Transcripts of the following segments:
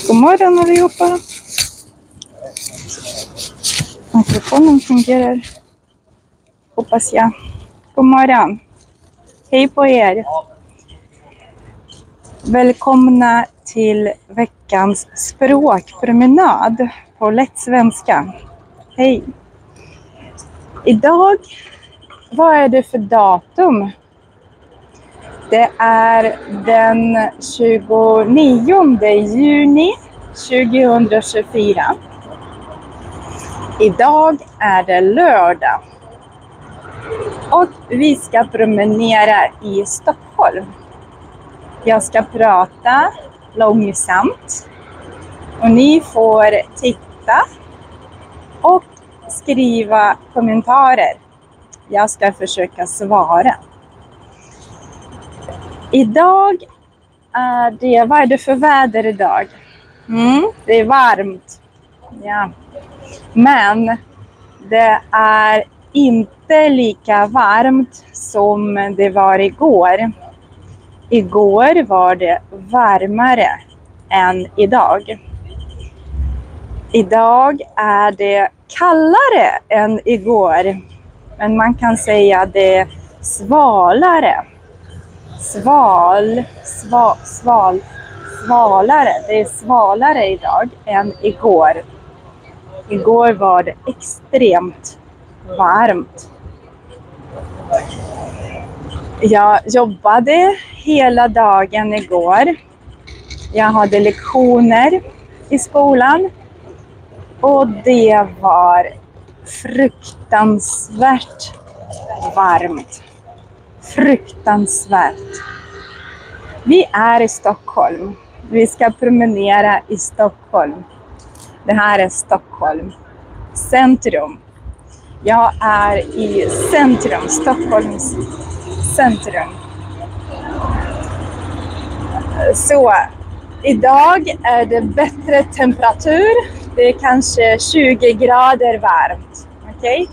God morgon allihopa. Mikrofonen fungerar. Hoppas jag. God morgon. Hej på er. Välkomna till veckans språkpromenad på lätt svenska. Hej. Idag, vad är det för datum? Det är den 29 juni 2024. Idag är det lördag. Och vi ska promenera i Stockholm. Jag ska prata långsamt. Och ni får titta och skriva kommentarer. Jag ska försöka svara. Idag är det, vad är det för väder idag? Det är varmt. Ja. Men det är inte lika varmt som det var igår. Igår var det varmare än idag. Idag är det kallare än igår. Men man kan säga det är svalare. Svalare. Det är svalare idag än igår. Igår var det extremt varmt. Jag jobbade hela dagen igår. Jag hade lektioner i skolan. Och det var fruktansvärt varmt. Fruktansvärt. Vi är i Stockholm. Vi ska promenera i Stockholm. Det här är Stockholm. Centrum. Jag är i centrum. Stockholms centrum. Så idag är det bättre temperatur. Det är kanske 20 grader varmt. Okej?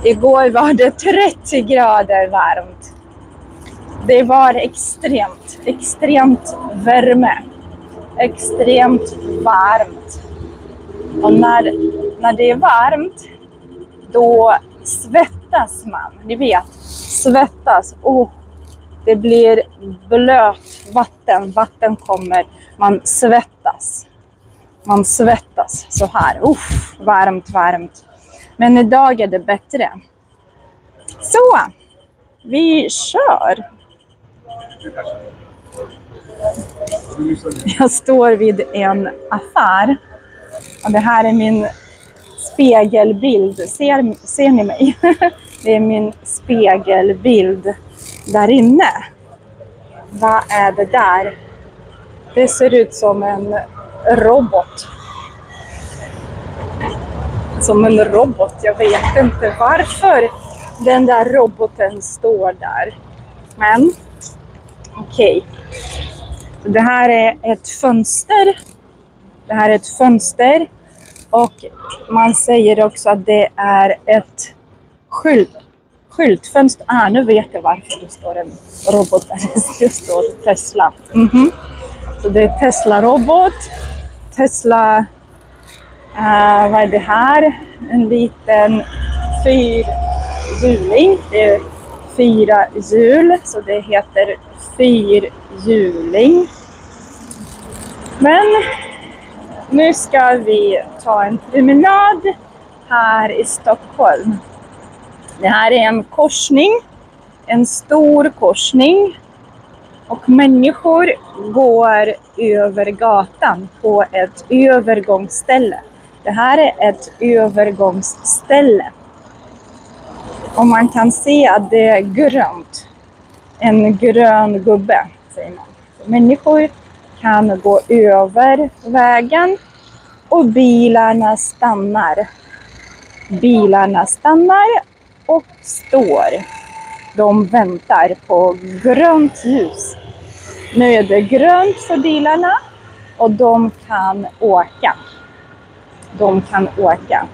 Igår var det 30 grader varmt. Det var extremt värme. Extremt varmt. Och när det är varmt, då svettas man. Ni vet, svettas. Det blir blöt vatten. Vatten kommer. Man svettas. Man svettas så här. Varmt. Men idag är det bättre. Så, vi kör. Jag står vid en affär. Och det här är min spegelbild. Ser ni mig? Det är min spegelbild där inne. Vad är det där? Det ser ut som en robot. Som en robot. Jag vet inte varför den där roboten står där. Men okej. Det här är ett fönster. Det här är ett fönster. Och man säger också att det är ett skyltfönster. Nu vet jag varför det står en robot där. Det står Tesla. Så det är Tesla-robot. Tesla, vad är det här? En liten fyrhjuling. Det är 4 hjul, så det heter fyrhjuling. Men nu ska vi ta en promenad här i Stockholm. Det här är en korsning, en stor korsning. Och människor går över gatan på ett övergångsställe. Det här är ett övergångsställe. Och man kan se att det är grönt. En grön gubbe, säger man. Så människor kan gå över vägen och bilarna stannar. Bilarna stannar och står. De väntar på grönt ljus. Nu är det grönt för bilarna och de kan åka. De kan åka.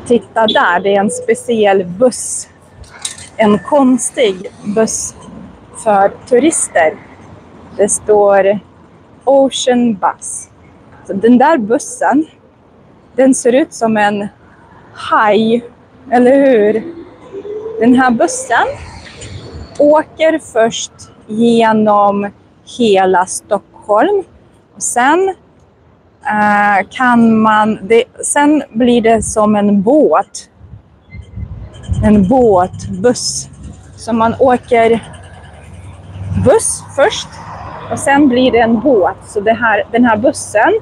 Titta där, det är en speciell buss. En konstig buss för turister. Det står Ocean Bus. Så den där bussen, den ser ut som en haj, eller hur? Den här bussen åker först genom hela Stockholm. Och sen sen blir det som en båt. En båtbuss. Så man åker buss först och sen blir det en båt. Så den här bussen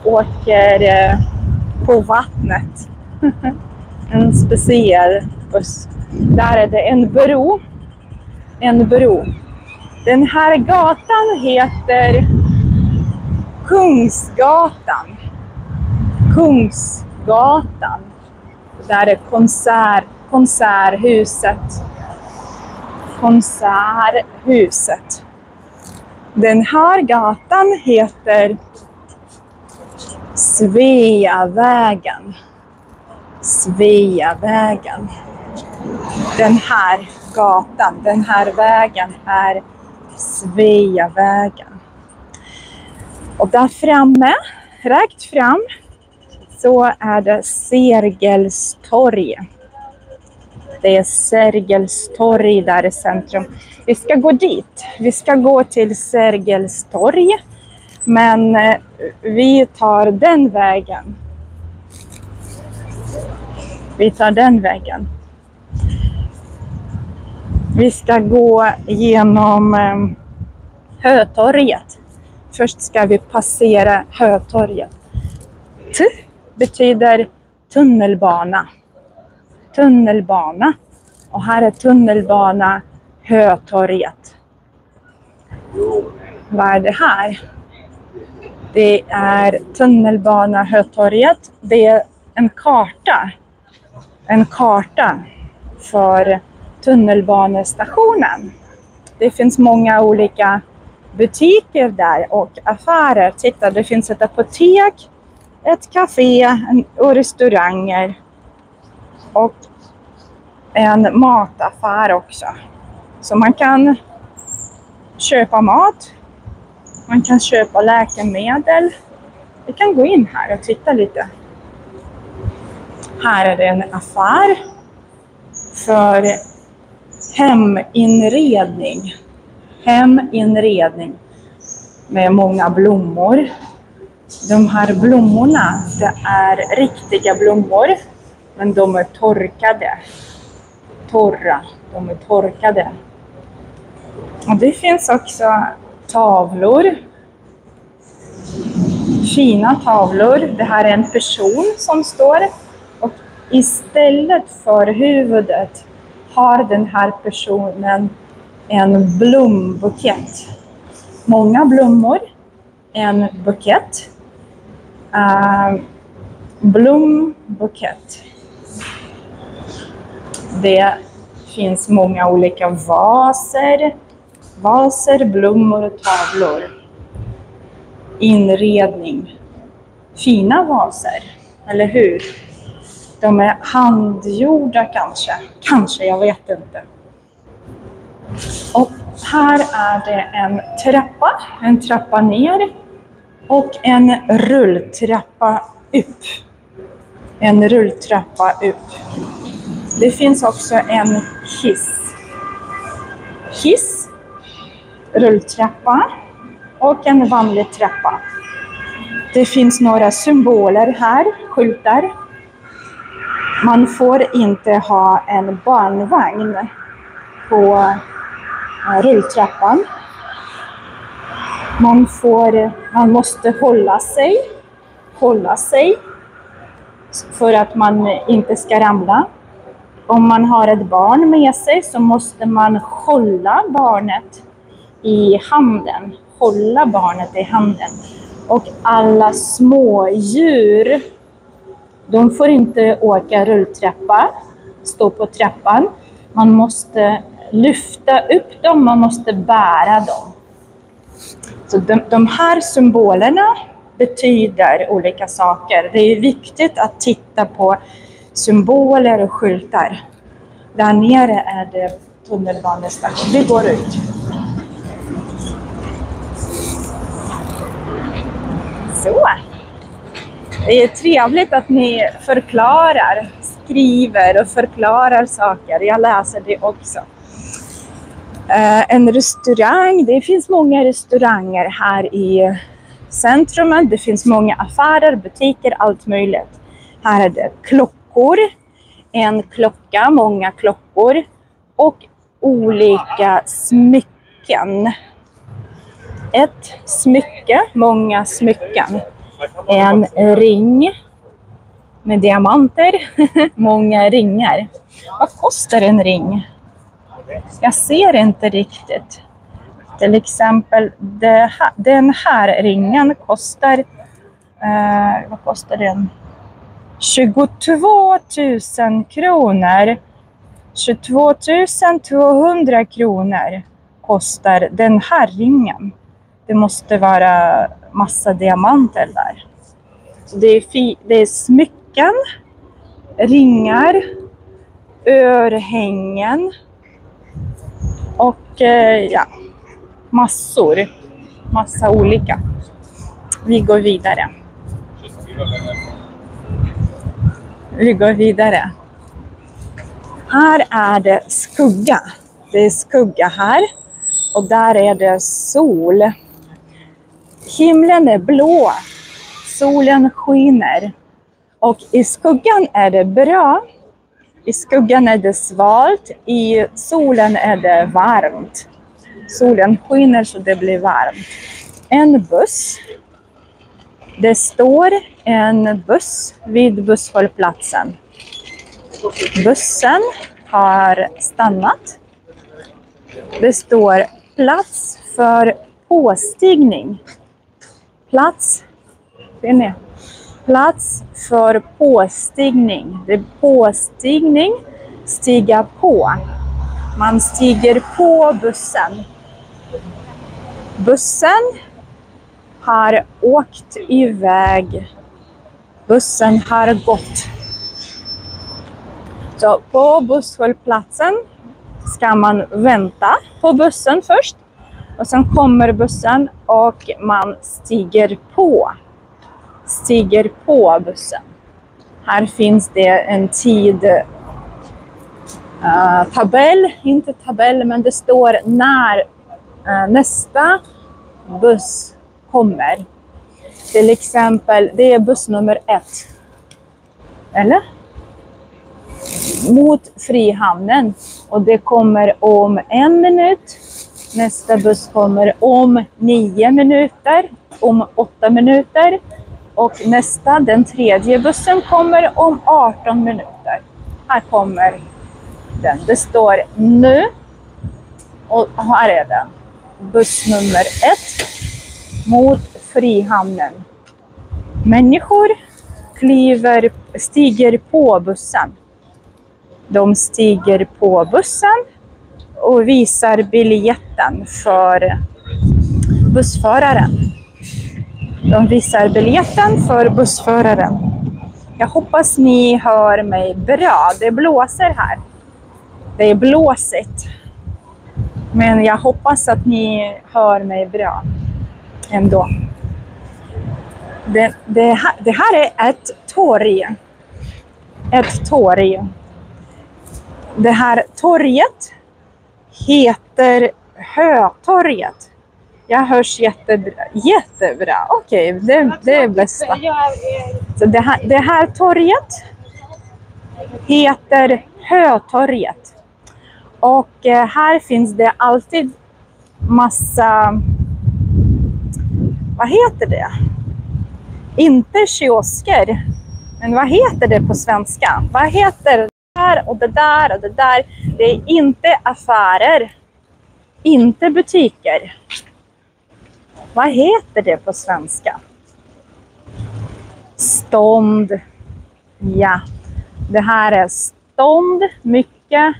åker på vattnet. En speciell buss. Där är det en bro. En bro. Den här gatan heter Kungsgatan. Kungsgatan. Där är konserthuset. Konserthuset. Den här gatan heter Sveavägen. Sveavägen. Den här gatan, den här vägen är Sveavägen. Och där framme, rätt fram, så är det Sergels torg. Det är Sergels torg där i centrum. Vi ska gå dit. Vi ska gå till Sergels torg. Men vi tar den vägen. Vi tar den vägen. Vi ska gå genom Hötorget. Först ska vi passera Hötorget. T betyder tunnelbana. Tunnelbana. Och här är tunnelbana Hötorget. Vad är det här? Det är tunnelbana Hötorget. Det är en karta. En karta för tunnelbanestationen. Det finns många olika butiker där och affärer. Titta, det finns ett apotek, ett café och restauranger. Och en mataffär också. Så man kan köpa mat. Man kan köpa läkemedel. Vi kan gå in här och titta lite. Här är det en affär för heminredning. Heminredning med många blommor. De här blommorna, det är riktiga blommor, men de är torkade. Torra, de är torkade. Och det finns också tavlor. Fina tavlor. Det här är en person som står. Och istället för huvudet har den här personen en blombukett. Många blommor. En bukett. Blombukett. Det finns många olika vaser. Vaser, blommor och tavlor. Inredning. Fina vaser, eller hur? De är handgjorda kanske. Kanske, jag vet inte. Och här är det en trappa. En trappa ner. Och en rulltrappa upp. En rulltrappa upp. Det finns också en hiss. Hiss. Rulltrappa. Och en vanlig trappa. Det finns några symboler här. Skyltar. Man får inte ha en barnvagn på rulltrappan. Man måste hålla sig för att man inte ska ramla. Om man har ett barn med sig så måste man hålla barnet i handen. Hålla barnet i handen. Och alla små djur, de får inte åka rulltrappa, stå på trappan. Man måste lyfta upp dem, man måste bära dem. Så de här symbolerna betyder olika saker. Det är viktigt att titta på symboler och skyltar. Där nere är det tunnelbanestation. Vi går ut. Så. Det är trevligt att ni förklarar, skriver och förklarar saker. Jag läser det också. En restaurang. Det finns många restauranger här i centrumet. Det finns många affärer, butiker, allt möjligt. Här är det klockor. En klocka, många klockor. Och olika smycken. Ett smycke, många smycken. En ring med diamanter. Många ringar. Vad kostar en ring? Jag ser inte riktigt. Till exempel den här ringen kostar, vad kostar den? 22 000 kronor. 22 200 kronor kostar den här ringen. Det måste vara massa diamanter där. Så det är smycken, ringar, örhängen och ja, massa olika. Vi går vidare. Här är det skugga. Det är skugga här. Och där är det sol. Himlen är blå. Solen skiner. Och i skuggan är det bra. I skuggan är det svalt. I solen är det varmt. Solen skiner så det blir varmt. En buss. Det står en buss vid busshållplatsen. Bussen har stannat. Det står plats för påstigning. Plats för påstigning. Det är påstigning, stiga på. Man stiger på bussen. Bussen har åkt iväg. Bussen har gått. Så på busshållplatsen ska man vänta på bussen först. Och sen kommer bussen och man stiger på bussen. Här finns det en tabell, inte tabell, men det står när nästa buss kommer. Till exempel, det är buss nummer 1. Eller? Mot Frihamnen. Och det kommer om 1 minut. Nästa buss kommer om 9 minuter. Om 8 minuter. Och nästa, den tredje bussen, kommer om 18 minuter. Här kommer den. Det står nu. Och här är den. Buss nummer 1 mot Frihamnen. Människor stiger på bussen. De stiger på bussen och visar biljetten för bussföraren. Jag hoppas ni hör mig bra. Det blåser här. Det är blåsigt. Men jag hoppas att ni hör mig bra ändå. Det här är ett torg. Det här torget heter Hötorget. Jag hörs jättebra. Okej, det är bästa. Så det här torget heter Hötorget. Och här finns det alltid massa, vad heter det? Inte kiosker, men vad heter det på svenska? Vad heter det här och det där och det där? Det är inte affärer, inte butiker. Vad heter det på svenska? Stånd. Ja, det här är stånd, mycket.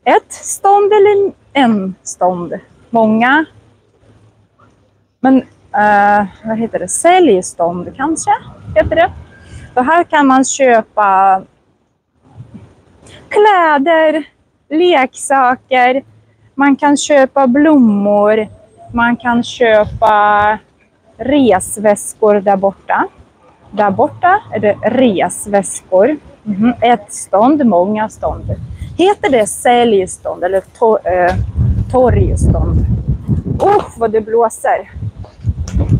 Ett stånd eller en stånd? Många. Men vad heter det? Säljstånd kanske heter det. Så här kan man köpa kläder, leksaker. Man kan köpa blommor. Man kan köpa resväskor där borta. Där borta är det resväskor. Ett stånd, många stånd. Heter det säljstånd eller torgstånd? Vad det blåser.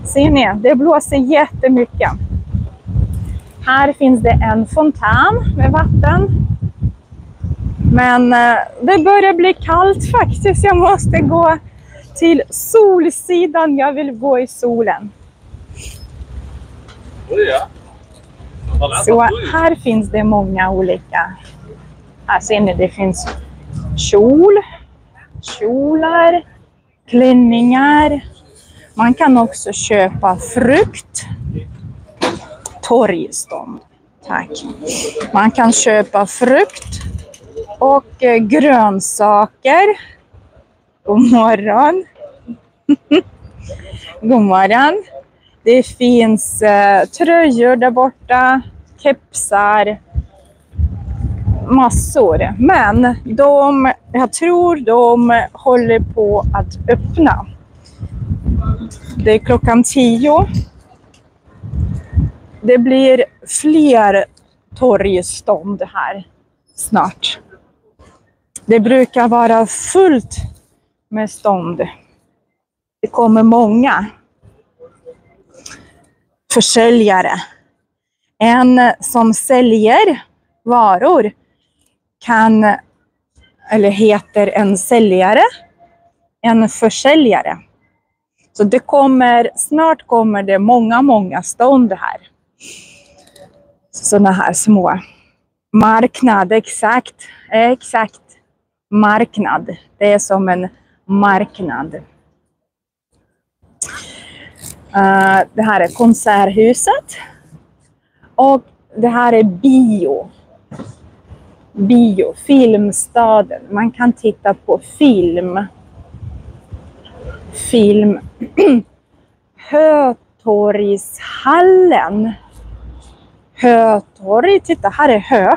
Ser ni? Det blåser jättemycket. Här finns det en fontän med vatten. Men det börjar bli kallt faktiskt. Jag måste gå till solsidan. Jag vill gå i solen. Så här finns det många olika. Här ser ni, det finns kjolar, klänningar. Man kan också köpa frukt. Torgstånd. Tack. Man kan köpa frukt och grönsaker. God morgon. God morgon. Det finns tröjor där borta, kepsar, massor. Men jag tror de håller på att öppna. Det är klockan 10. Det blir fler torgstånd här snart. Det brukar vara fullt med stånd. Det kommer många försäljare. En som säljer varor heter en säljare, en försäljare. Så snart kommer det många stånd här. Såna här små. Marknad, exakt. Marknad. Det är som en marknad. Det här är konserthuset. Och det här är bio. Filmstaden. Man kan titta på film. Hötorgshallen. Hötorg, titta här är hö.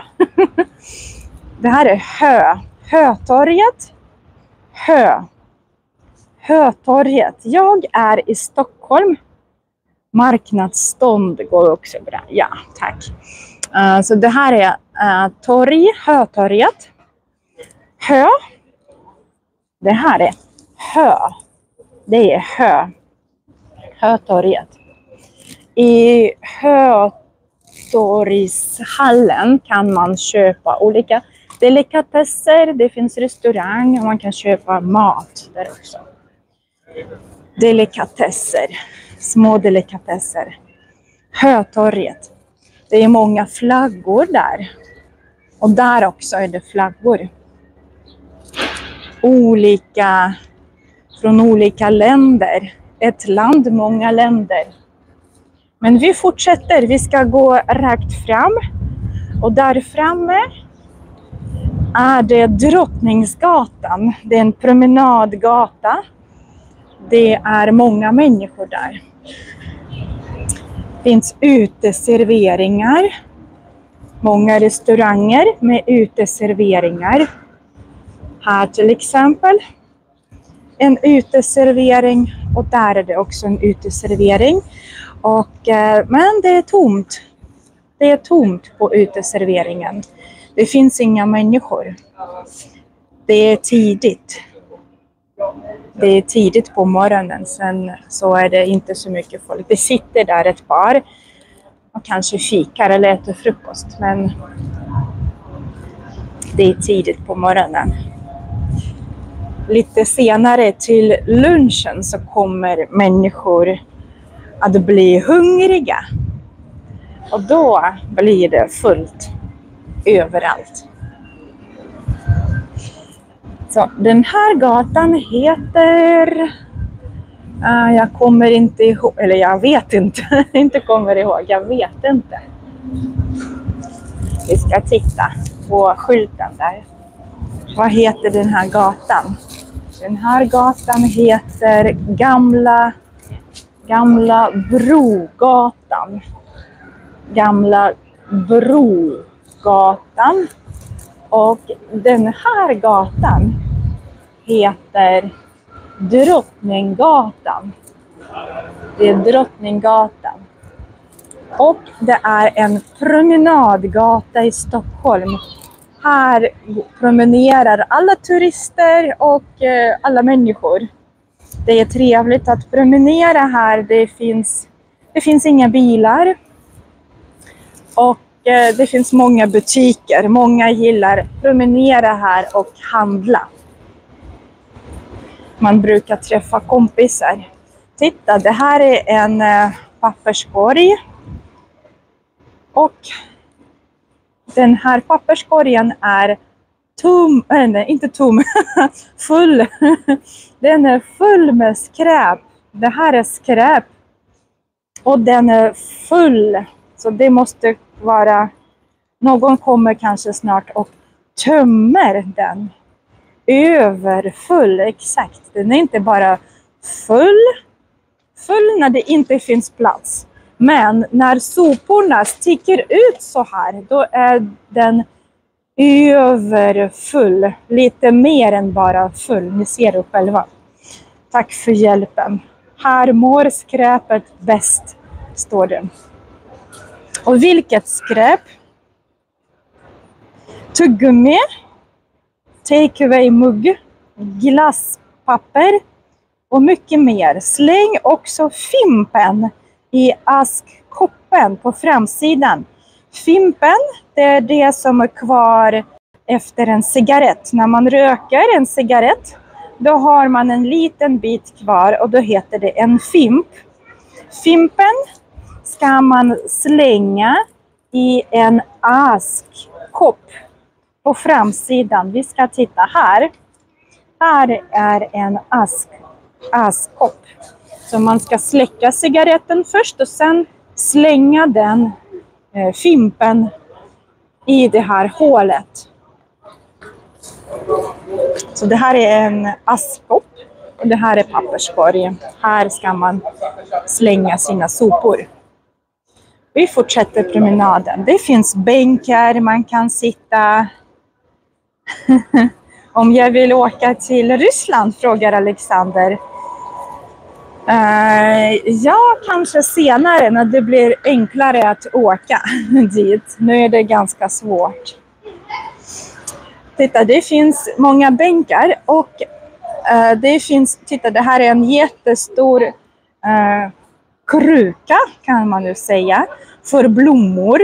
Det här är hö. Hötorget. Hötorget. Jag är i Stockholm. Marknadsstånd går också bra. Ja, tack. Så det här är Hötorget. Hö. Det här är hö. Det är hö. Hötorget. I Hötorgshallen kan man köpa olika delikatesser. Det finns restaurang och man kan köpa mat där också. Delikatesser. Små delikatesser. Hötorget. Det är många flaggor där. Och där också är det flaggor. Från olika länder. Ett land, många länder. Men vi fortsätter. Vi ska gå rakt fram. Och där framme är det Drottningsgatan. Det är en promenadgata. Det är många människor där. Det finns uteserveringar. Många restauranger med uteserveringar. Här till exempel en uteservering. Och där är det också en uteservering. Men det är tomt. Det är tomt på uteserveringen. Det finns inga människor. Det är tidigt. Det är tidigt på morgonen. Sen så är det inte så mycket folk. Det sitter där ett par. Och kanske fikar eller äter frukost. Men det är tidigt på morgonen. Lite senare till lunchen så kommer människor att bli hungriga. Och då blir det fullt överallt. Så den här gatan heter... jag kommer inte ihåg, eller jag vet inte. Inte kommer ihåg, jag vet inte. Vi ska titta på skylten där. Vad heter den här gatan? Den här gatan heter Gamla Brogatan. Gamla Brogatan. Och den här gatan heter Drottninggatan. Det är Drottninggatan. Och det är en promenadgata i Stockholm. Här promenerar alla turister och alla människor. Det är trevligt att promenera här. Det finns inga bilar. Och det finns många butiker. Många gillar promenera här och handla. Man brukar träffa kompisar. Titta, det här är en papperskorg. Och den här papperskorgen är tom, inte tom, full. Den är full med skräp. Det här är skräp. Och den är full. Så det måste vara, någon kommer kanske snart och tömmer den. Överfull, exakt. Den är inte bara full när det inte finns plats. Men när soporna sticker ut så här, då är den överfull. Lite mer än bara full. Ni ser det själva. Tack för hjälpen. Här mår skräpet bäst, står det. Och vilket skräp? Tuggummi, takeaway-mugg, glasspapper och mycket mer. Släng också fimpen i askkoppen på framsidan. Fimpen, det är det som är kvar efter en cigarett. När man röker en cigarett, då har man en liten bit kvar och då heter det en fimp. Fimpen ska man slänga i en askkopp på framsidan. Vi ska titta här. Här är en askkopp. Så man ska släcka cigaretten först och sen slänga den fimpen i det här hålet. Så det här är en askkopp och det här är papperskorg. Här ska man slänga sina sopor. Vi fortsätter promenaden. Det finns bänkar, man kan sitta. Om jag vill åka till Ryssland, frågar Alexander. Ja, kanske senare när det blir enklare att åka dit. Nu är det ganska svårt. Titta, det finns många bänkar och det finns, titta, det här är en jättestor kruka kan man nu säga för blommor.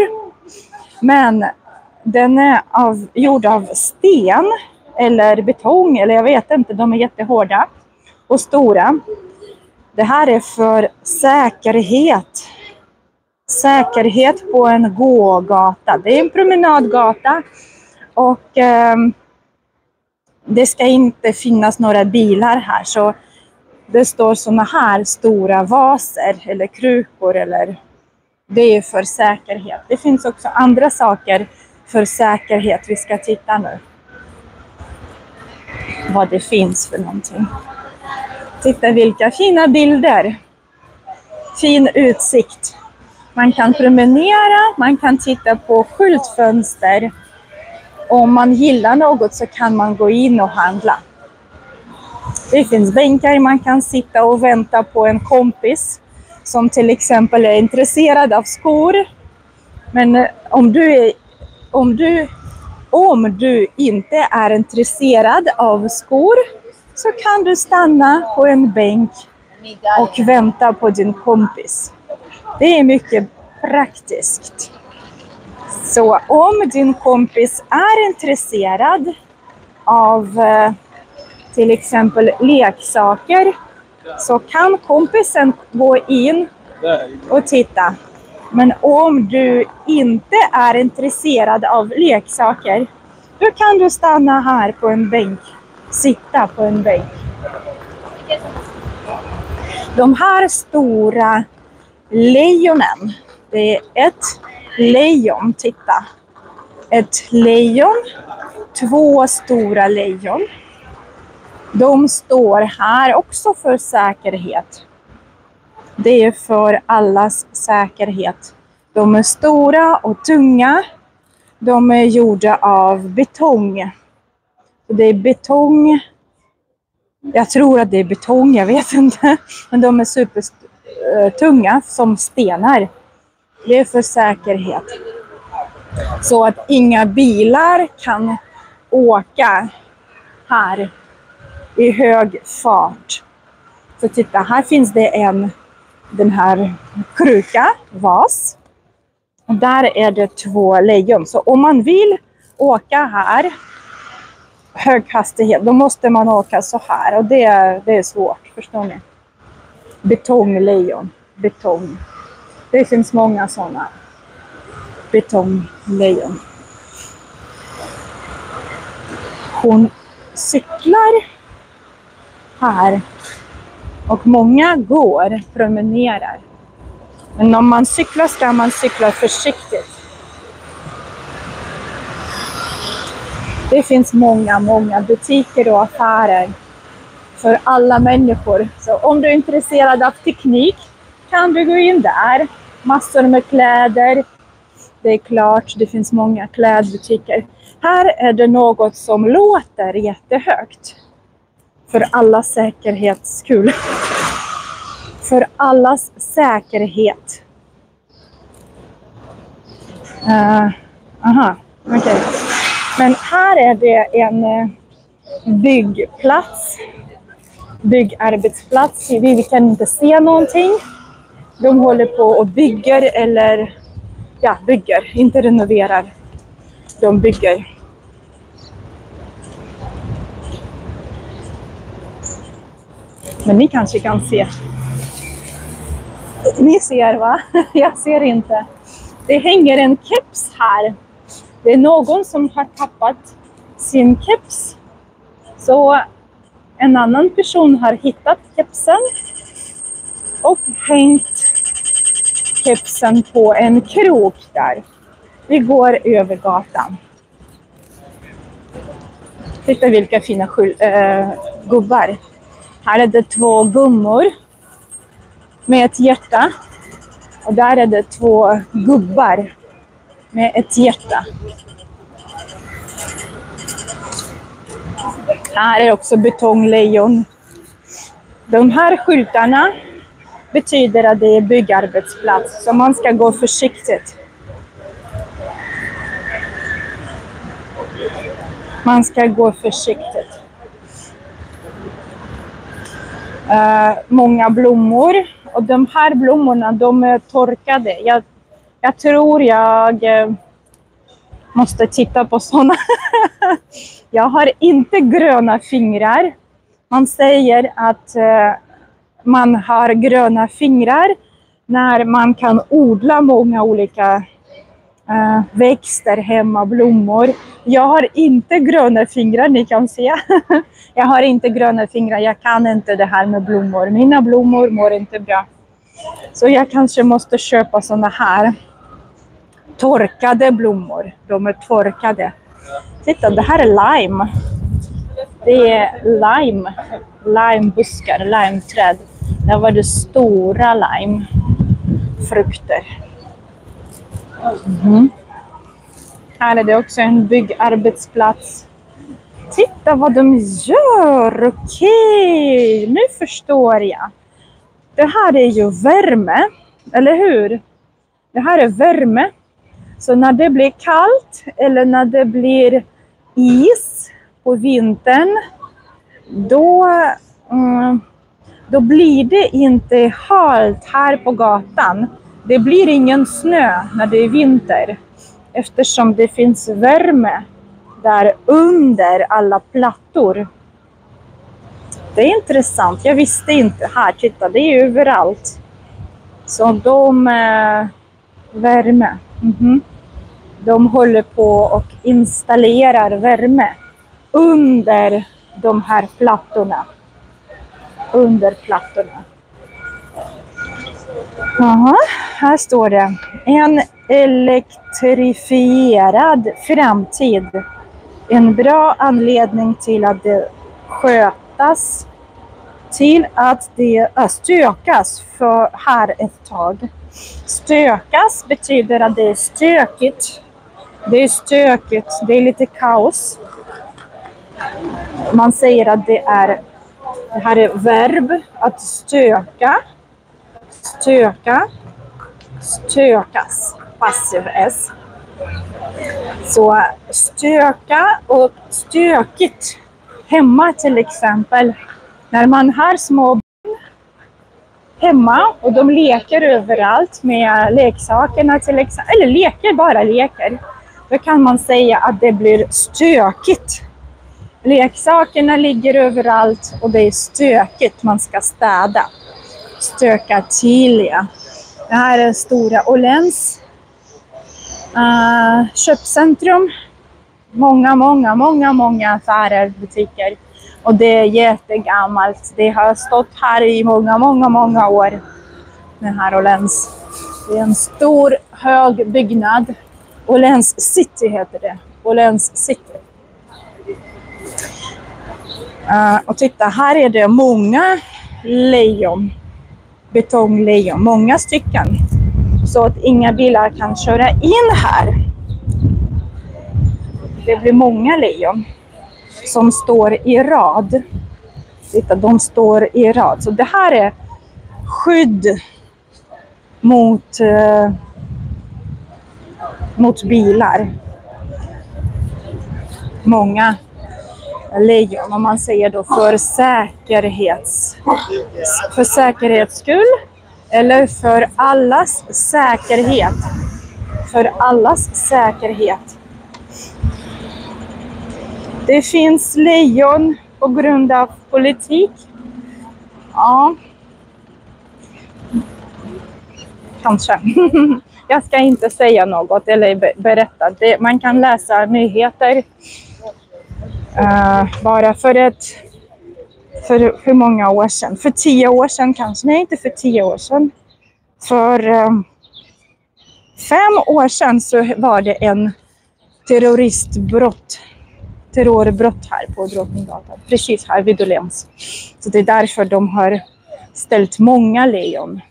Men den är gjord av sten eller betong eller jag vet inte, de är jättehårda och stora. Det här är för säkerhet. Säkerhet på en gågata. Det är en promenadgata och det ska inte finnas några bilar här. Så det står såna här stora vaser eller krukor eller det är för säkerhet. Det finns också andra saker för säkerhet. Vi ska titta nu vad det finns för någonting. Titta vilka fina bilder. Fin utsikt. Man kan promenera, man kan titta på skyltfönster. Om man gillar något så kan man gå in och handla. Det finns bänkar, man kan sitta och vänta på en kompis som till exempel är intresserad av skor. Men om du inte är intresserad av skor så kan du stanna på en bänk och vänta på din kompis. Det är mycket praktiskt. Så om din kompis är intresserad av till exempel leksaker så kan kompisen gå in och titta. Men om du inte är intresserad av leksaker, då kan du stanna här på en bänk. Sitta på en bänk. De här stora lejonen, det är ett lejon, titta. Ett lejon, två stora lejon. De står här också för säkerhet. Det är för allas säkerhet. De är stora och tunga. De är gjorda av betong. Det är betong. Jag tror att det är betong, jag vet inte. Men de är tunga som stenar. Det är för säkerhet. Så att inga bilar kan åka här i hög fart. Så titta, här finns det den här kruka, vas. Och där är det 2 lejon. Så om man vill åka här hög hastighet, då måste man åka så här. Och det är svårt, förstår ni? Betonglejon. Betong. Det finns många sådana. Betonglejon. Hon cyklar här. Och många går, promenerar. Men om man cyklar ska man cykla försiktigt. Det finns många butiker och affärer för alla människor. Så om du är intresserad av teknik kan du gå in där. Massor med kläder. Det är klart, det finns många klädbutiker. Här är det något som låter jättehögt. För allas säkerhets skull. För allas säkerhet. Okej. Men här är det en byggplats. Byggarbetsplats. Vi kan inte se någonting. De håller på och bygger eller bygger, inte renoverar. De bygger. Men ni kanske kan se. Ni ser, va? Jag ser inte. Det hänger en keps här. Det är någon som har tappat sin keps. Så en annan person har hittat kepsen. Och hängt kepsen på en krok där. Vi går över gatan. Titta vilka fina gubbar. Här är det 2 gummor med ett hjärta. Och där är det 2 gubbar med ett hjärta. Här är också betonglejon. De här skyltarna betyder att det är byggarbetsplats. Så man ska gå försiktigt. Man ska gå försiktigt. Många blommor. Och de här blommorna, de är torkade. Jag tror jag måste titta på sådana. Jag har inte gröna fingrar. Man säger att man har gröna fingrar när man kan odla många olika växter hemma, blommor. Jag har inte gröna fingrar, ni kan se. Jag har inte gröna fingrar, jag kan inte det här med blommor. Mina blommor mår inte bra. Så jag kanske måste köpa såna här torkade blommor. De är torkade. Titta, det här är lime. Det är lime. Limebuskar, limeträd. Där var det stora limefrukter. Här är det också en byggarbetsplats. Titta vad de gör. Okej, nu förstår jag. Det här är ju värme, eller hur? Det här är värme. Så när det blir kallt eller när det blir is på vintern, då blir det inte halt här på gatan. Det blir ingen snö när det är vinter. Eftersom det finns värme där under alla plattor. Det är intressant. Jag visste inte. Här, titta, det är överallt. Så värme. De håller på och installerar värme under de här plattorna. Under plattorna. Aha, här står det. En elektrifierad framtid. En bra anledning till att det skötas. Till att det stökas för här ett tag. Stökas betyder att det är stökigt. Det är stökigt. Det är lite kaos. Man säger att det här är verb att stöka. Stöka. Stökas. Passiv S. Så stöka och stökigt. Hemma till exempel. När man har små barn hemma och de leker överallt med leksakerna till exempel. Eller leker. Då kan man säga att det blir stökigt. Leksakerna ligger överallt och det är stökigt. Man ska städa. Stöka till, ja. Det här är stora Åhléns köpcentrum. Många affärer, butiker. Och det är jättegammalt. Det har stått här i många år. Den här Åhléns. Det är en stor hög byggnad. Åhléns City heter det. Åhléns City. Och titta, här är det många lejon. Betonglejon. Många stycken. Så att inga bilar kan köra in här. Det blir många lejon som står i rad. Titta, de står i rad. Så det här är skydd mot bilar. Många lejon, om man säger då för säkerhets skull eller för allas säkerhet. För allas säkerhet. Det finns lejon på grund av politik. Ja. Kanske. Jag ska inte säga något eller berätta. Man kan läsa nyheter. Bara för hur många år sedan? För 10 år sedan kanske. Nej, inte för 10 år sedan. För 5 år sedan så var det en terrorbrott här på Drottninggatan. Precis här vid Åhléns. Så det är därför de har ställt många lejon.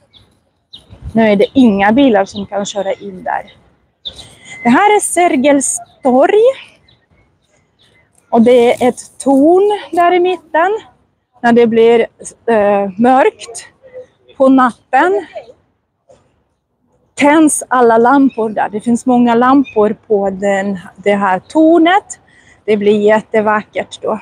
Nu är det inga bilar som kan köra in där. Det här är Sergels torg. Och det är ett torn där i mitten. När det blir mörkt på natten tänds alla lampor där. Det finns många lampor på det här tornet. Det blir jättevackert då.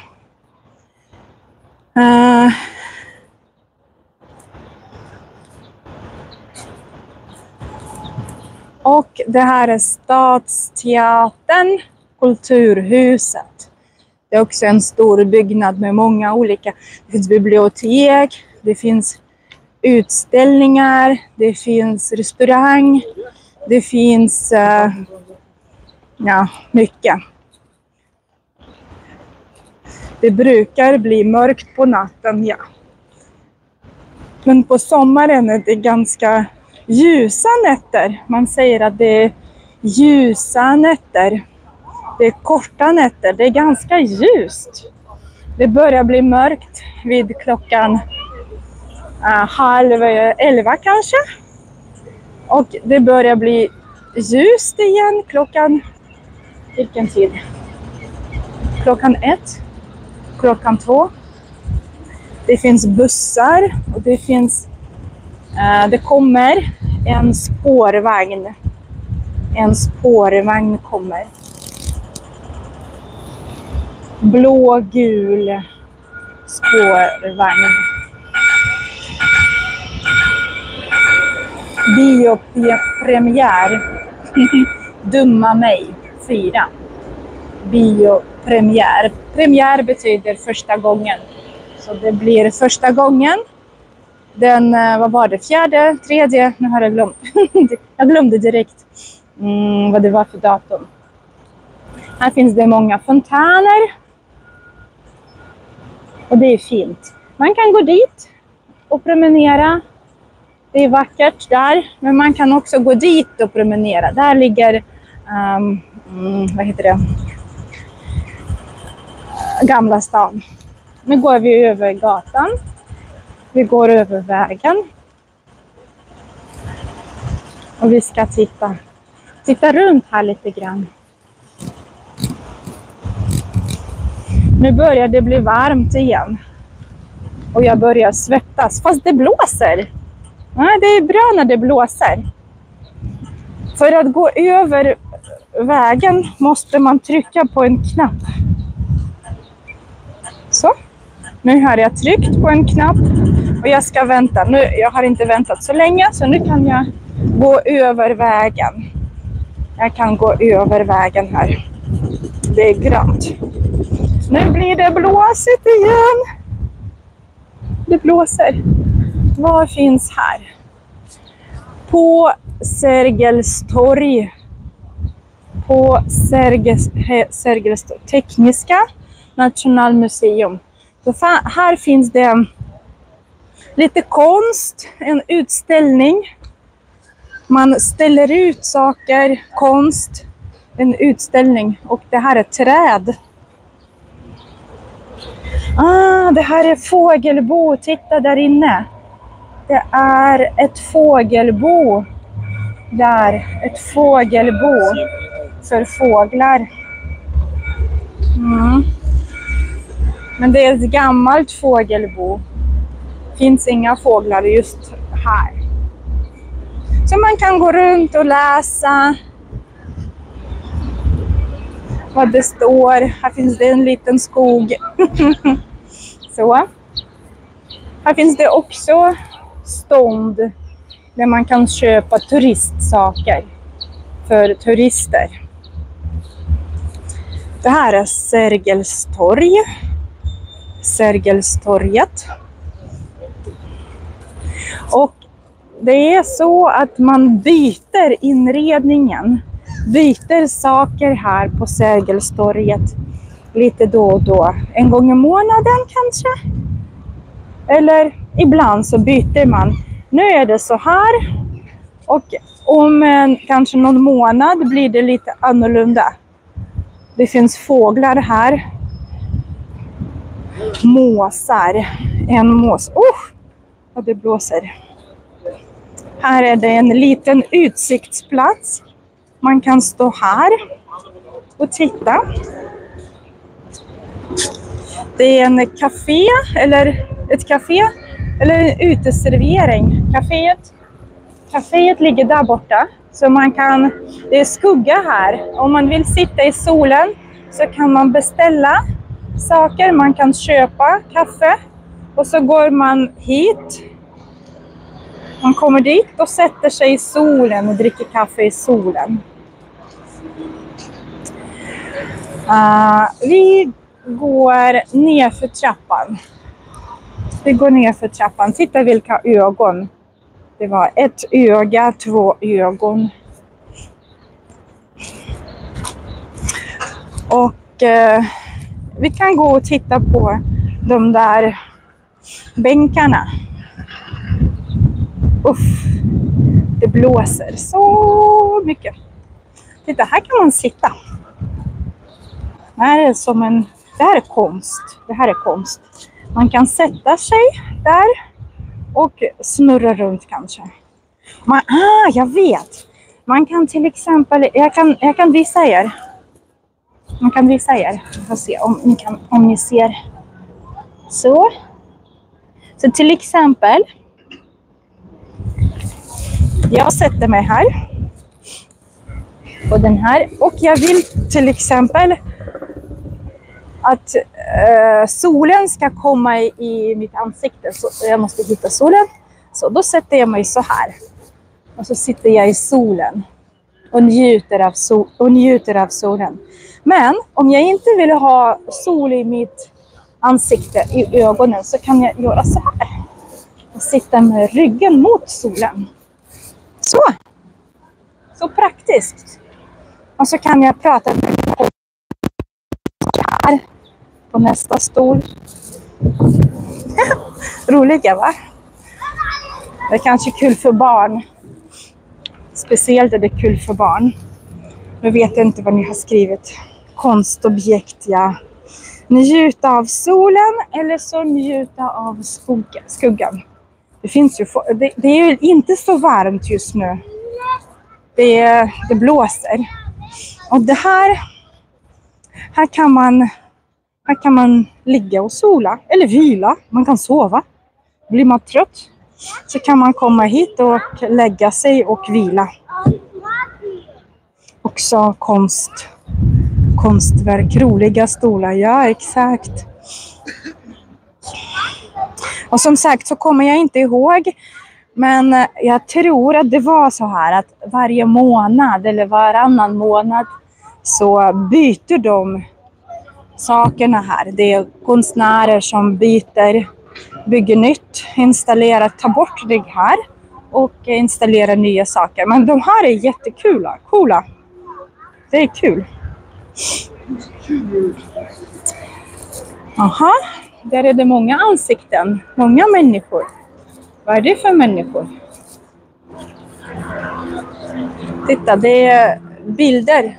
Och det här är Stadsteatern, Kulturhuset. Det är också en stor byggnad med många olika. Det finns bibliotek, det finns utställningar, det finns restaurang, det finns mycket. Det brukar bli mörkt på natten, ja. Men på sommaren är det ganska ljusa nätter. Man säger att det är ljusa nätter. Det är korta nätter. Det är ganska ljust. Det börjar bli mörkt vid klockan 10:30 kanske. Och det börjar bli ljust igen klockan... Vilken tid? Klockan 1. Klockan 2. Det finns bussar och det finns... det kommer en spårvagn. En spårvagn kommer. Blå-gul spårvagn. Biopremiär. Dumma mig. 4. Biopremiär. Premiär betyder första gången. Så det blir första gången. Den, vad var det? 4:e, 3:e? Nu har jag glömt. Jag glömde direkt vad det var för datum. Här finns det många fontäner. Och det är fint. Man kan gå dit och promenera. Det är vackert där. Men man kan också gå dit och promenera. Där ligger, vad heter det? Gamla stan. Nu går vi över gatan. Vi går över vägen. Och vi ska titta runt här lite grann. Nu börjar det bli varmt igen. Och jag börjar svettas. Fast det blåser. Nej, det är bra när det blåser. För att gå över vägen måste man trycka på en knapp. Så. Nu har jag tryckt på en knapp och jag ska vänta. Jag har inte väntat så länge, så nu kan jag gå över vägen. Jag kan gå över vägen här. Det är grönt. Nu blir det blåsigt igen. Det blåser. Vad finns här? På Sergels torg. På Sergels torg. Tekniska Nationalmuseum. Så här finns det lite konst. En utställning. Man ställer ut saker, konst. En utställning. Och det här är träd. Det här är fågelbo. Titta där inne. Det är ett fågelbo. Där. Ett fågelbo. För fåglar. Men det är ett gammalt fågelbo. Finns inga fåglar just här. Så man kan gå runt och läsa vad det står. Här finns det en liten skog. Så. Här finns det också stånd där man kan köpa turistsaker för turister. Det här är Sergels torg. Sergelstorget. Och det är så att man byter inredningen. Byter saker här på Sergelstorget lite då och då. En gång i månaden kanske. Eller ibland så byter man. Nu är det så här. Och om kanske någon månad blir det lite annorlunda. Det finns fåglar här. Måsar. En mås. Vad det blåser. Här är det en liten utsiktsplats. Man kan stå här och titta. Det är en café eller ett café eller en uteservering. Caféet ligger där borta. Så man kan, det är skugga här. Om man vill sitta i solen så kan man beställa saker. Man kan köpa kaffe och så går man hit. Man kommer dit och sätter sig i solen och dricker kaffe i solen. Vi går ner för trappan. Vi går ner för trappan. Titta vilka ögon. Det var ett öga, 2 ögon. Och vi kan gå och titta på de där bänkarna. Det blåser så mycket. Titta, här kan man sitta. Det här är konst. Det här är konst. Man kan sätta sig där och snurra runt kanske. Jag vet. Man kan till exempel, jag kan visa er. Man kan visa er. Vi får se om ni ser. Så till exempel. Jag sätter mig här. På den här. Och jag vill till exempel att solen ska komma i mitt ansikte. Så jag måste hitta solen. Så då sätter jag mig så här. Och så sitter jag i solen. Och njuter av solen. Men om jag inte vill ha sol i mitt ansikte, i ögonen, så kan jag göra så här. Och sitta med ryggen mot solen. Så praktiskt. Och så kan jag prata med här på nästa stol. Roliga, va? Det är kanske kul för barn. Speciellt är det kul för barn. Nu vet jag inte vad ni har skrivit. Konstobjekt, ja. Njuta av solen eller så njuta av skuggan. Det finns ju, det är ju inte så varmt just nu. Det blåser. Och det här kan man ligga och sola eller vila. Man kan sova. Blir man trött så kan man komma hit och lägga sig och vila. Också konstverk, roliga stolar, ja exakt. Och som sagt så kommer jag inte ihåg, men jag tror att det var så här att varje månad eller varannan månad så byter de sakerna här. Det är konstnärer som bygger nytt, installerar, tar bort det här och installerar nya saker. Men de här är coola. Det är kul. Aha, där är det många ansikten, många människor. Vad är det för människor? Titta, det är bilder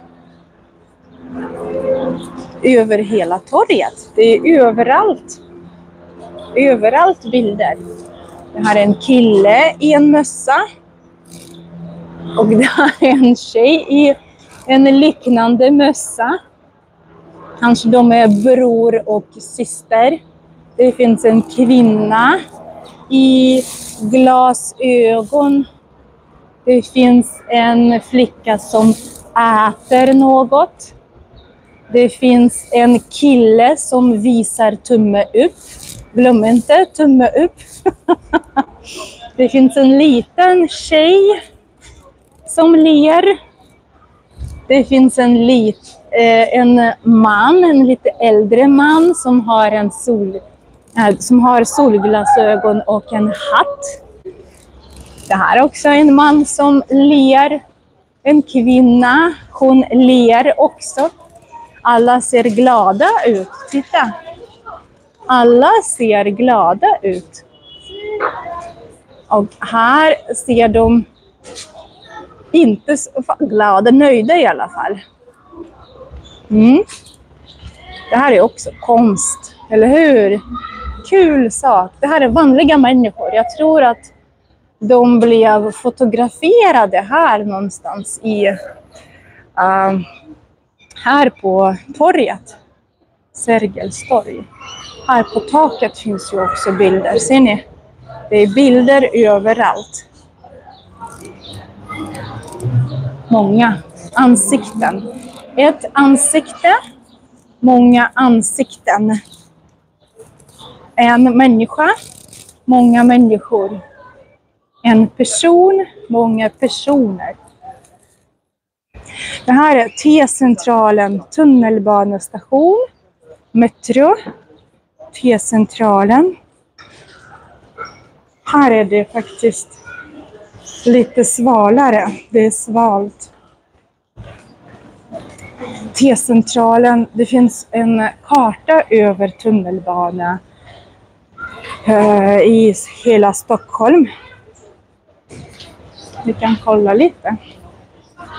över hela torget. Det är överallt bilder. Det här är en kille i en mössa. Och det här är en tjej i en liknande mössa. Kanske de är bror och syster. Det finns en kvinna i glasögon. Det finns en flicka som äter något. Det finns en kille som visar tumme upp. Glöm inte tumme upp. Det finns en liten tjej som ler. Det finns en man, en lite äldre man som har solglasögon och en hatt. Det här är också en man som ler. En kvinna, hon ler också. Alla ser glada ut. Titta. Alla ser glada ut. Och här ser de inte så glada, nöjda i alla fall. Det här är också konst, eller hur? Kul sak. Det här är vanliga människor. Jag tror att de blev fotograferade här någonstans här på torget. Sergels torg. Här på taket finns ju också bilder. Ser ni? Det är bilder överallt. Många ansikten. Ett ansikte. Många ansikten. En människa. Många människor. En person. Många personer. Det här är T-centralen, tunnelbanestation, metro, T-centralen. Här är det faktiskt lite svalare, det är svalt. T-centralen, det finns en karta över tunnelbana i hela Stockholm. Vi kan kolla lite.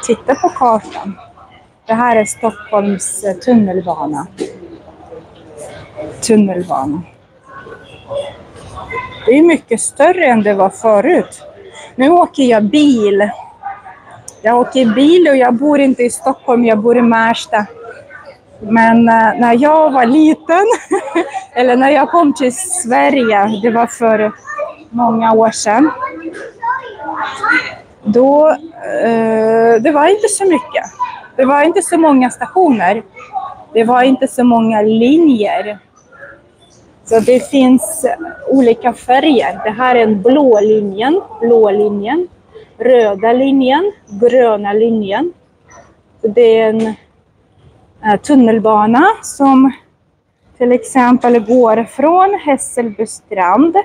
Titta på kartan. Det här är Stockholms tunnelbana. Det är mycket större än det var förut. Nu åker jag bil. Jag åker bil och jag bor inte i Stockholm, jag bor i Märsta. Men när jag var liten, eller när jag kom till Sverige, det var för många år sedan. Då, det var inte så mycket. Det var inte så många stationer. Det var inte så många linjer. Så det finns olika färger. Det här är en blå linjen, röda linjen, gröna linjen. Det är en tunnelbana som till exempel går från Hässelbystrand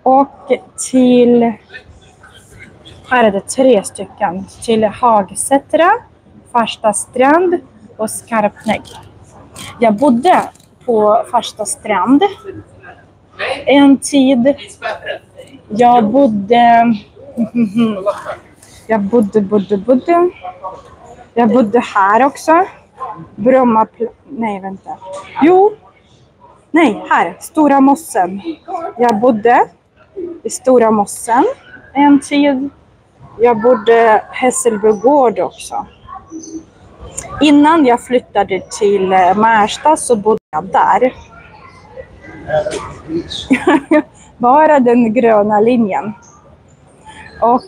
och till, här är det 3 stycken, till Hagsätra, Farstastrand och Skarpnäck. Jag bodde på Farstastrand en tid. Jag bodde här också. Bromma, nej vänta. Här, Stora Mossen. Jag bodde i Stora Mossen en tid. Jag bodde Hässelbygård också. Innan jag flyttade till Märsta så bodde jag där. Bara den gröna linjen. Och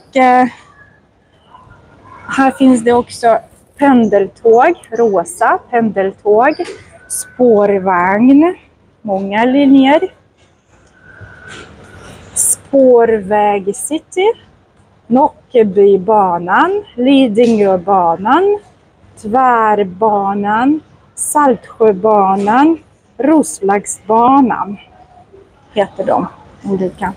här finns det också pendeltåg, rosa pendeltåg, spårvagn, många linjer. Spårväg City, Nockebybanan, Lidingöbanan, Tvärbanan, Saltsjöbanan, Roslagsbanan heter de olika.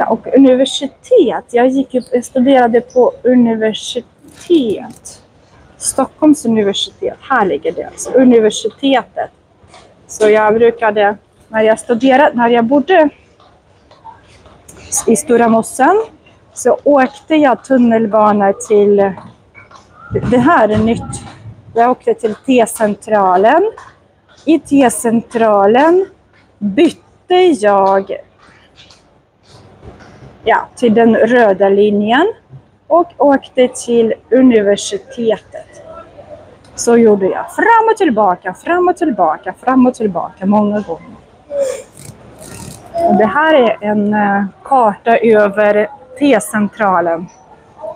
Och universitet. Jag studerade på universitet. Stockholms universitet. Här ligger det alltså. Universitetet. Så jag brukade, när jag bodde i Stora Mossen, så åkte jag tunnelbana till, det här är nytt. Jag åkte till T-centralen. I T-centralen bytte jag till den röda linjen och åkte till universitetet. Så gjorde jag fram och tillbaka, fram och tillbaka, fram och tillbaka många gånger. Och det här är en karta över T-centralen.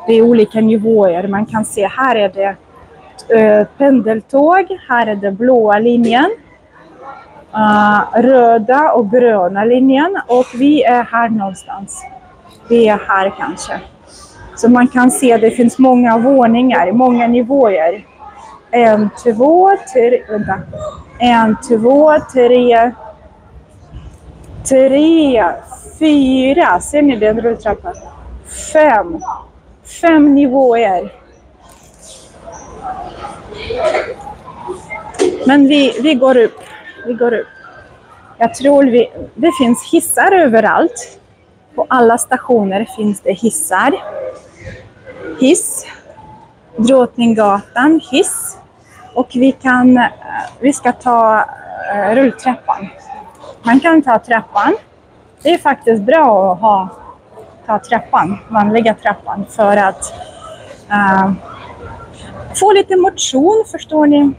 Det är olika nivåer. Man kan se, här är det pendeltåg, här är det blåa linjen, röda och gröna linjen, och vi är här någonstans. Vi är här kanske. Så man kan se, det finns många våningar, många nivåer. 1, 2, 3, 4, ser ni den rulltrappan? 5 nivåer. Men vi går upp. Jag tror det finns hissar överallt. På alla stationer finns det hissar. Hiss. Drottninggatan, hiss. Och vi ska ta rulltrappan. Man kan ta trappan. Det är faktiskt bra att ta trappan, vanliga trappan, för att få lite motion, förstår ni.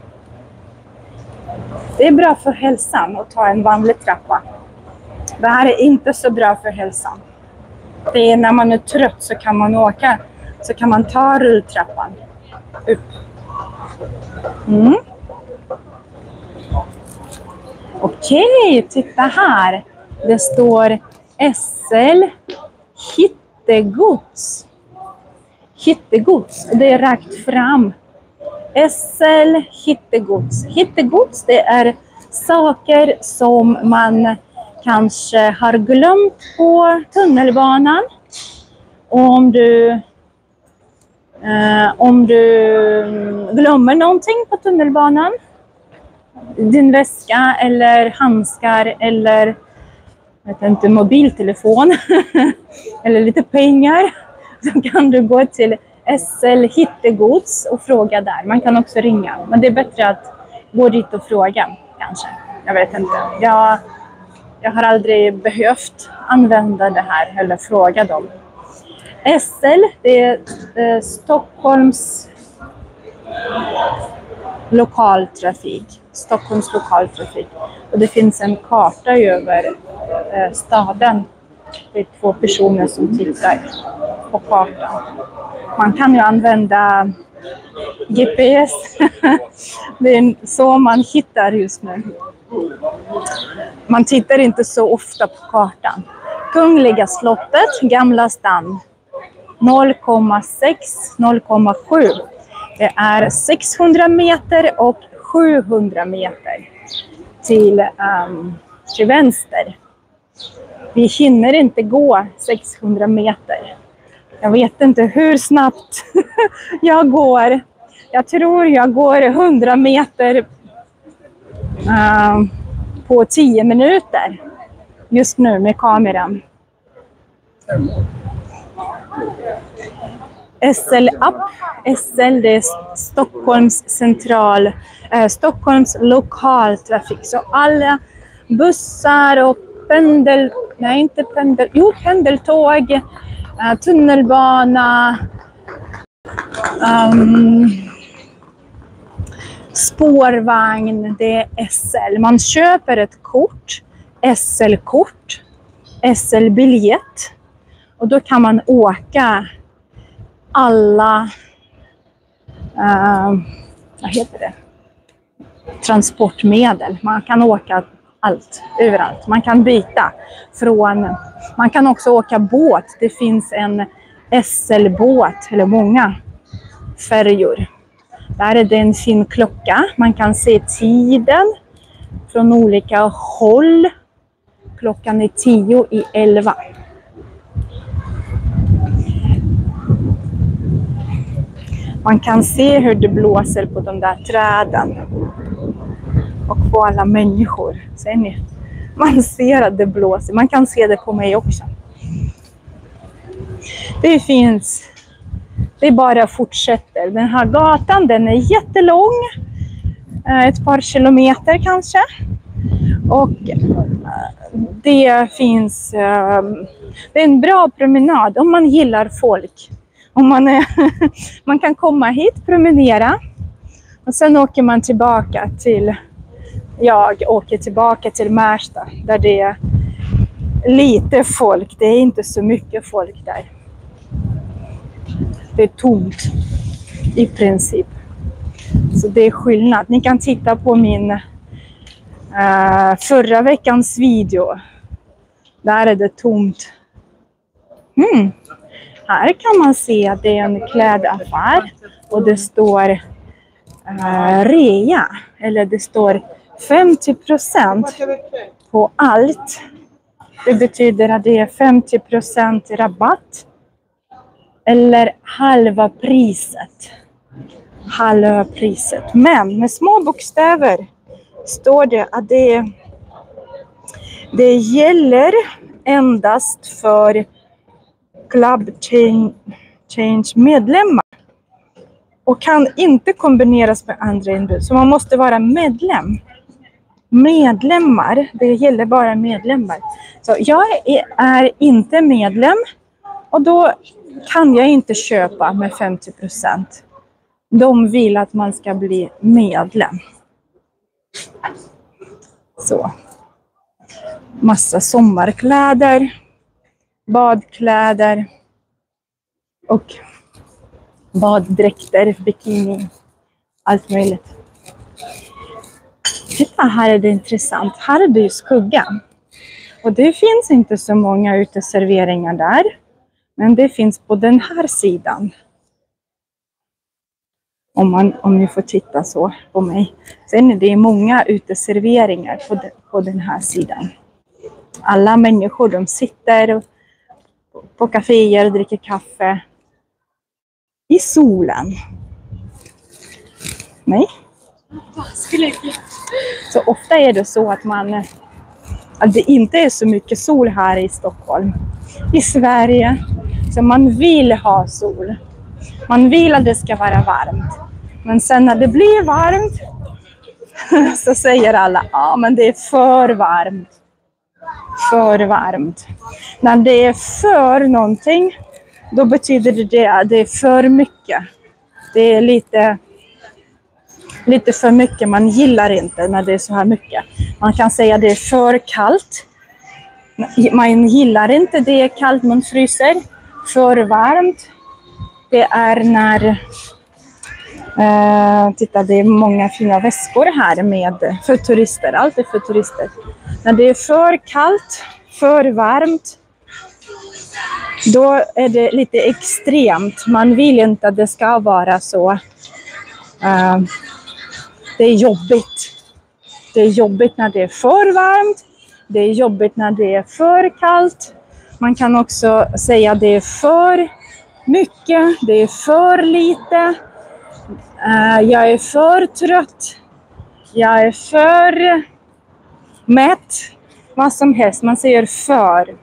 Det är bra för hälsan att ta en vanlig trappa. Det här är inte så bra för hälsan. Det är när man är trött så kan man åka, så kan man ta rulltrappan upp. Okej, titta här. Det står SL Hittegods. Hittegods, det är rakt fram. SL Hittegods. Hittegods, det är saker som man kanske har glömt på tunnelbanan. Och om du glömmer någonting på tunnelbanan, din väska eller handskar eller mobiltelefon eller lite pengar, så kan du gå till SL Hittegods och fråga där. Man kan också ringa, men det är bättre att gå dit och fråga kanske. Jag vet inte. Jag har aldrig behövt använda det här eller fråga dem. SL, det är Stockholms lokaltrafik. Stockholms lokaltrafik. Och det finns en karta över staden. Det är 2 personer som tittar på kartan. Man kan ju använda GPS. Det är så man hittar just nu. Man tittar inte så ofta på kartan. Kungliga slottet, Gamla stan. 0,6, 0,7. Det är 600 meter och 700 meter till vänster. Vi hinner inte gå 600 meter. Jag vet inte hur snabbt jag går. Jag tror jag går 100 meter på 10 minuter just nu med kameran. SL-app. SL, det är Stockholms lokaltrafik. Så alla bussar och pendeltåg, tunnelbana, spårvagn, det är SL. Man köper ett kort, SL-kort, SL-biljett. Och då kan man åka alla vad heter det? Transportmedel. Man kan åka allt, överallt. Man kan byta man kan också åka båt. Det finns en SL-båt, eller många färjor. Där är det en fin klocka. Man kan se tiden från olika håll. Klockan är 10:11. Man kan se hur det blåser på de där träden. Och på alla människor. Ser ni? Man ser att det blåser. Man kan se det på mig också. Det bara fortsätter. Den här gatan, den är jättelång. Ett par kilometer kanske. Och det är en bra promenad om man gillar folk. Man kan komma hit, promenera. Och sen åker man tillbaka jag åker tillbaka till Märsta. Där det är lite folk. Det är inte så mycket folk där. Det är tomt i princip. Så det är skillnad. Ni kan titta på min förra veckans video. Där är det tomt. Här kan man se att det är en klädaffär. Och det står rea. Eller det står 50% på allt. Det betyder att det är 50% rabatt. Eller halva priset. Halva priset. Men med små bokstäver står det att det gäller endast för Club Change medlemmar. Och kan inte kombineras med andra inbud. Så man måste vara medlem. Medlemmar, det gäller bara medlemmar. Så jag är inte medlem. Och då kan jag inte köpa med 50%. De vill att man ska bli medlem. Så. Massa sommarkläder. Badkläder. Och baddräkter, bikini. Allt möjligt. Titta, här är det intressant. Här är det ju skuggan. Och det finns inte så många uteserveringar där. Men det finns på den här sidan. Om ni får titta så på mig. Sen är det många uteserveringar på den här sidan. Alla människor, de sitter på kaféer och dricker kaffe. I solen. Nej. Så ofta är det så att det inte är så mycket sol här i Stockholm. I Sverige. Så man vill ha sol. Man vill att det ska vara varmt. Men sen när det blir varmt så säger alla, men det är för varmt. För varmt. När det är för någonting, då betyder det att det är för mycket. Det är lite för mycket. Man gillar inte när det är så här mycket. Man kan säga att det är för kallt. Man gillar inte det är kallt, man fryser. För varmt. Det är när... titta, det är många fina väskor här för turister. Allt är för turister. När det är för kallt, för varmt, då är det lite extremt. Man vill inte att det ska vara så. Det är jobbigt. Det är jobbigt när det är för varmt. Det är jobbigt när det är för kallt. Man kan också säga att det är för mycket. Det är för lite. Jag är för trött. Jag är för mätt. Vad som helst. Man säger för.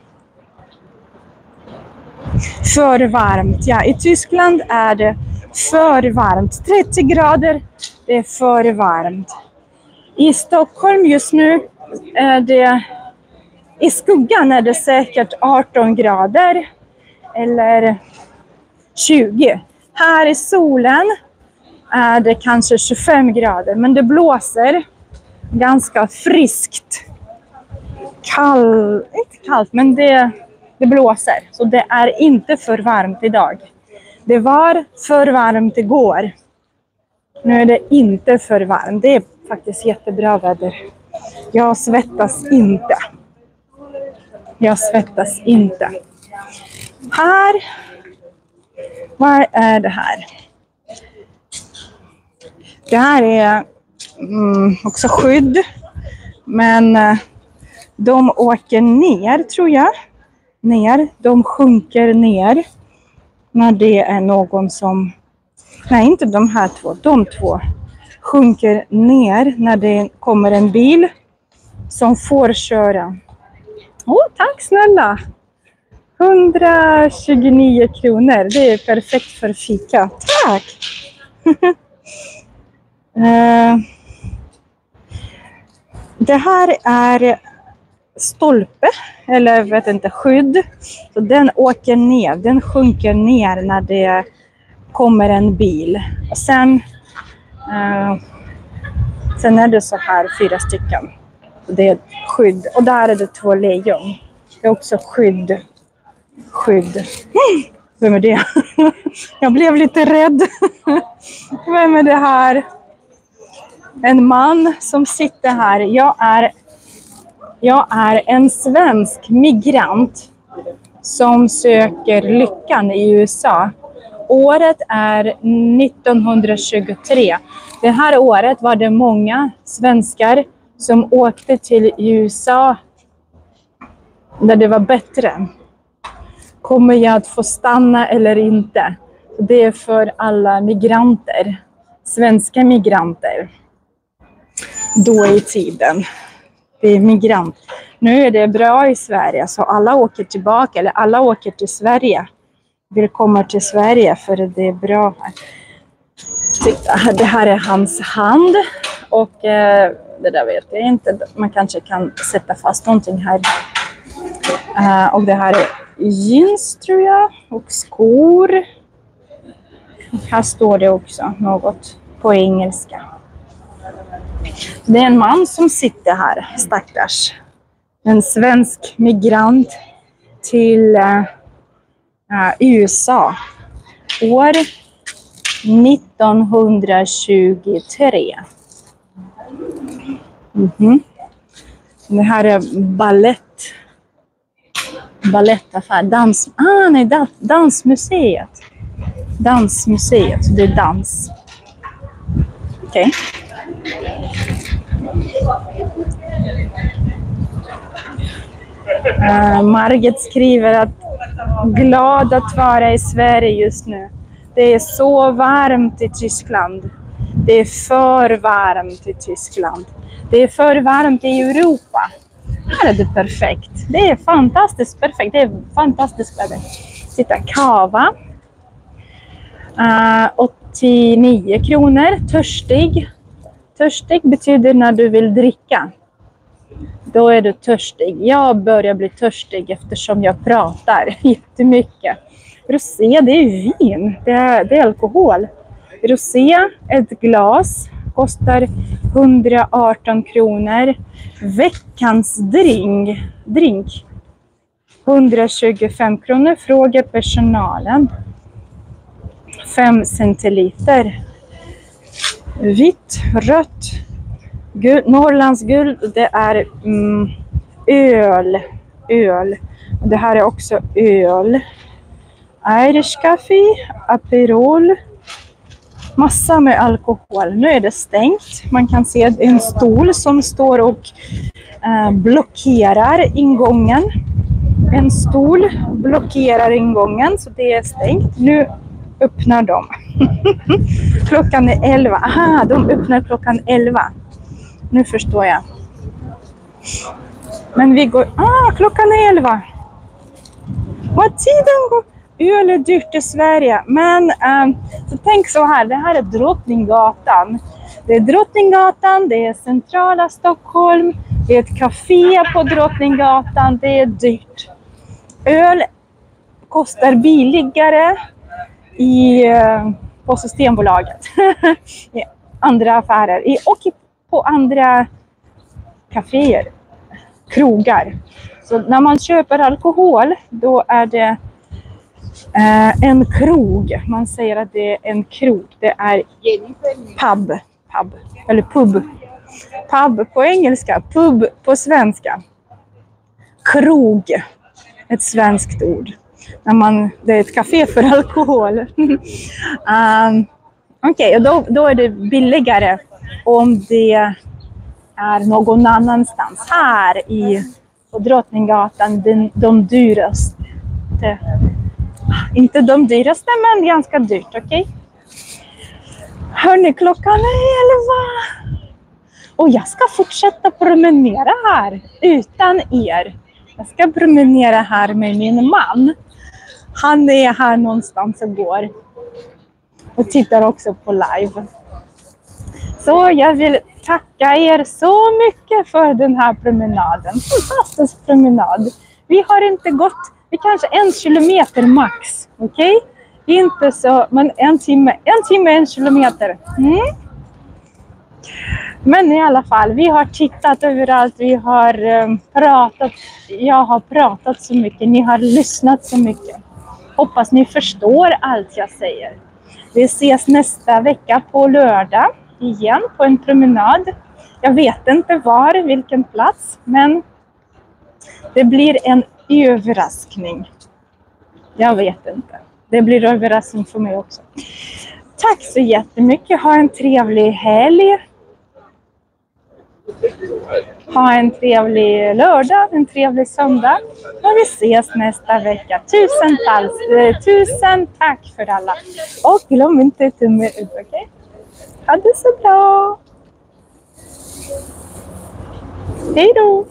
För varmt. Ja, i Tyskland är det för varmt. 30 grader. Det är för varmt. I Stockholm just nu är det... I skuggan är det säkert 18 grader. Eller 20. Här i solen är det kanske 25 grader. Men det blåser ganska friskt. inte kallt, men det blåser. Så det är inte för varmt idag. Det var för varmt igår. Nu är det inte för varmt. Det är faktiskt jättebra väder. Jag svettas inte. Jag svettas inte. Här. Vad är det här? Det här är också skydd. Men de åker ner, tror jag. De sjunker ner. När det är någon som... Nej, inte de här två. De två sjunker ner när det kommer en bil som får köra. Tack snälla! 129 kronor. Det är perfekt för fika. Tack! Det här är stolpe, eller vet inte, skydd. Så den åker ner, den sjunker ner när det kommer en bil. Och sen är det så här 4 stycken. Det är skydd. Och där är det 2 lejon. Det är också skydd. Vem är det? Jag blev lite rädd. Vem är det här? En man som sitter här. Jag är en svensk migrant som söker lyckan i USA. Året är 1923. Det här året var det många svenskar som åkte till USA där det var bättre. Kommer jag att få stanna eller inte? Det är för alla migranter. Svenska migranter. Då i tiden. Det är migrant. Nu är det bra i Sverige, så alla åker tillbaka, eller alla åker till Sverige. Vill komma till Sverige för det är bra här. Titta, det här är hans hand. Och det där vet jag inte. Man kanske kan sätta fast någonting här. Och det här är jeans, tror jag. Och skor. Här står det också något på engelska. Det är en man som sitter här, stackars. En svensk migrant till USA. År 1923. Det här är ballettaffär. Dansmuseet. Dansmuseet, det är dans. Okej. Margit skriver att glad att vara i Sverige just nu. Det är så varmt i Tyskland. Det är för varmt i Tyskland. Det är för varmt i Europa. Här är det perfekt. Det är fantastiskt perfekt. Det är fantastiskt väder. Titta, kava. 89 kronor. Törstig. Törstig betyder när du vill dricka. Då är du törstig. Jag börjar bli törstig eftersom jag pratar jättemycket. Rosé, det är vin. Det är alkohol. Rosé, ett glas, kostar 118 kronor. Veckans drink 125 kronor. Fråga personalen. 5 centiliter. Vitt, rött, guld, Norrlands guld. Det är öl. Det här är också öl. Irish Coffee, Aperol. Massa med alkohol. Nu är det stängt. Man kan se en stol som står och blockerar ingången. En stol blockerar ingången, så det är stängt. Nu öppnar de. Klockan är 11. Aha, de öppnar klockan 11. Nu förstår jag. Men vi går... klockan är 11. Vad tiden går... Öl är dyrt i Sverige. Men så tänk så här. Det här är Drottninggatan. Det är Drottninggatan. Det är centrala Stockholm. Det är ett café på Drottninggatan. Det är dyrt. Öl kostar billigare på Systembolaget. I andra affärer. Och på andra kaféer. krogar. Så när man köper alkohol, då är det en krog. Man säger att det är en krog. Det är pub. Eller pub. Pub på engelska, pub på svenska. Krog. Ett svenskt ord. Det är ett café för alkohol. Okej, och då är det billigare om det är någon annanstans. Här på Drottninggatan, de dyraste. Inte de dyraste, men ganska dyrt, okej? Hörni, klockan är 11. Och jag ska fortsätta promenera här utan er. Jag ska promenera här med min man. Han är här någonstans och går. Och tittar också på live. Så jag vill tacka er så mycket för den här promenaden. Fantastisk promenad. Vi har inte gått, vi kanske 1 kilometer max. Okej? Inte så, men en timme 1 kilometer. Men i alla fall, vi har tittat överallt, vi har pratat, jag har pratat så mycket, ni har lyssnat så mycket. Hoppas ni förstår allt jag säger. Vi ses nästa vecka på lördag igen på en promenad. Jag vet inte vilken plats, men det blir en överraskning. Jag vet inte. Det blir överraskning för mig också. Tack så jättemycket. Ha en trevlig helg. Ha en trevlig lördag, en trevlig söndag. Och vi ses nästa vecka. Tusen tack för alla. Och glöm inte tumme ut, okej? Ha det så bra. Hej då.